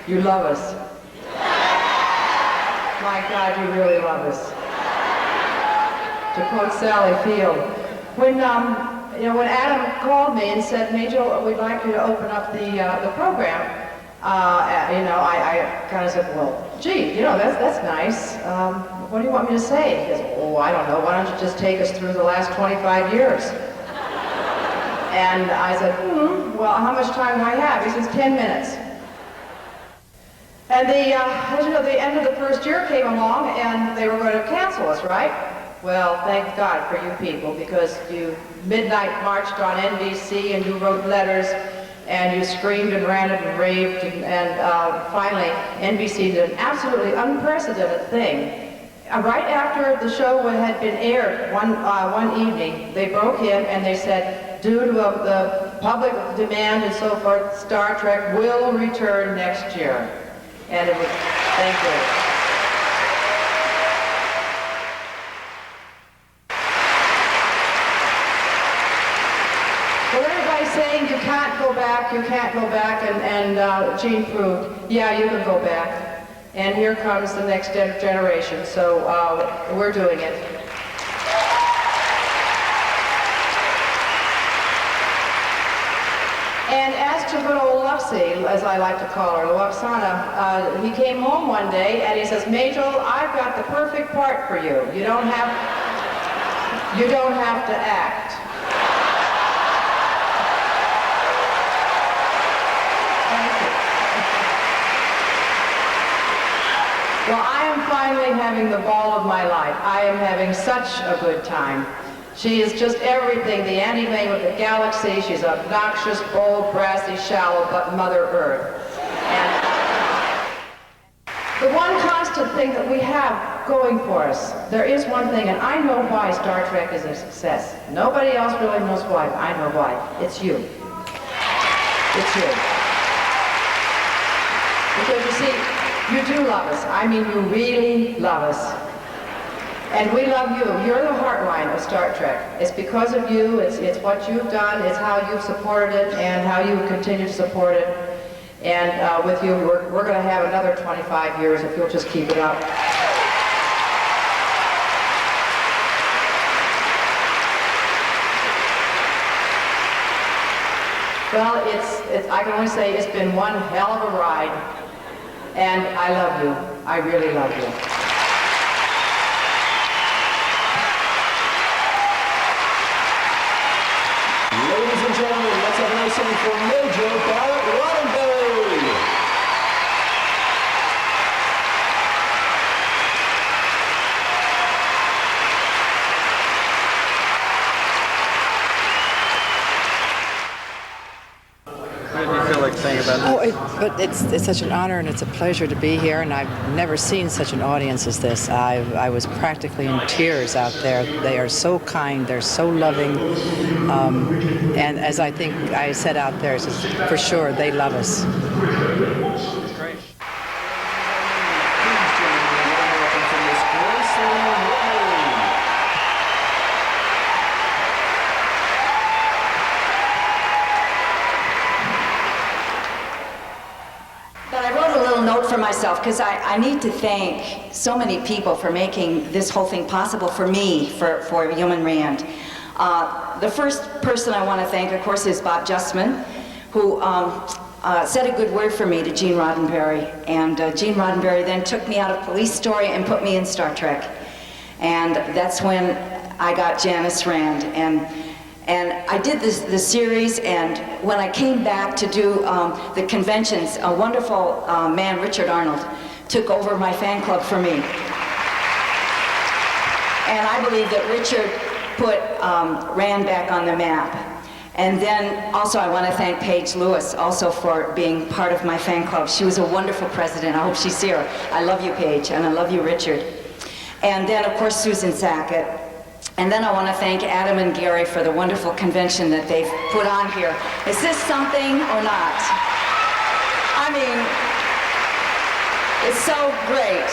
You love us. My God, you really love us. To quote Sally Field, when Adam called me and said, Majel, we'd like you to open up the program, I kind of said, well, gee, that's nice. What do you want me to say? He goes, oh, I don't know. Why don't you just take us through the last 25 years? And I said, well, how much time do I have? He says, 10 minutes. And as you know, the end of the first year came along, and they were going to cancel us, right? Well, thank God for you people, because you midnight marched on NBC, and you wrote letters, and you screamed and ranted and raved, and finally, NBC did an absolutely unprecedented thing. Right after the show had been aired one evening, they broke in and they said, due to the public demand and so forth, Star Trek will return next year. And it was, thank you. Well, everybody's saying you can't go back, and Gene proved, yeah, you can go back. And here comes the next generation, so we're doing it. And as to good old Luxie, as I like to call her, Luxana, he came home one day and he says, Majel, I've got the perfect part for you. You don't have to act. Thank you. Well, I am finally having the ball of my life. I am having such a good time. She is just everything, the anti-main with the galaxy. She's obnoxious, bold, brassy, shallow, but Mother Earth. And the one constant thing that we have going for us, there is one thing, and I know why Star Trek is a success. Nobody else really knows why, but I know why. It's you. It's you. Because you see, you do love us. I mean, you really love us. And we love you. You're the heartline of Star Trek. It's because of you. It's what you've done. It's how you've supported it and how you continue to support it. And with you, we're going to have another 25 years if you'll just keep it up. Well, I can only say it's been one hell of a ride. And I love you. I really love you. Ladies and gentlemen, let's have a nice song for Majel Roddenberry. What did you feel like saying about this? It's such an honor and it's a pleasure to be here, and I've never seen such an audience as this. I was practically in tears out there. They are so kind, they're so loving, and as I think I said out there, it's just, for sure, they love us. Great. Note for myself, because I need to thank so many people for making this whole thing possible for me, for Yeoman Rand. The first person I want to thank, of course, is Bob Justman, who said a good word for me to Gene Roddenberry. And Gene Roddenberry then took me out of Police Story and put me in Star Trek. And that's when I got Janice Rand. And I did this series, and when I came back to do the conventions, a wonderful man, Richard Arnold, took over my fan club for me. And I believe that Richard put Rand back on the map. And then also I want to thank Paige Lewis also for being part of my fan club. She was a wonderful president. I hope she's here. I love you, Paige, and I love you, Richard. And then, of course, Susan Sackett. And then I want to thank Adam and Gary for the wonderful convention that they've put on here. Is this something or not? I'm It's so great.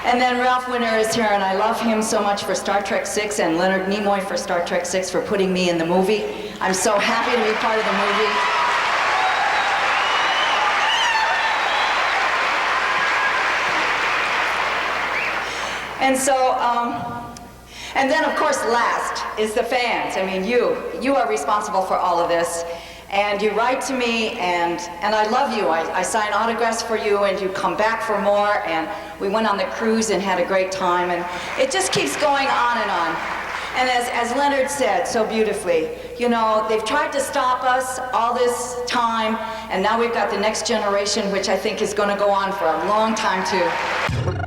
And then Ralph Winter is here, and I love him so much for Star Trek VI, and Leonard Nimoy for Star Trek VI for putting me in the movie. I'm so happy to be part of the movie. And so, and then of course last is the fans. I mean, you are responsible for all of this. And you write to me, and I love you. I sign autographs for you, and you come back for more, and we went on the cruise and had a great time, and it just keeps going on and on. And as Leonard said so beautifully, you know, they've tried to stop us all this time, and now we've got the next generation, which I think is going to go on for a long time too.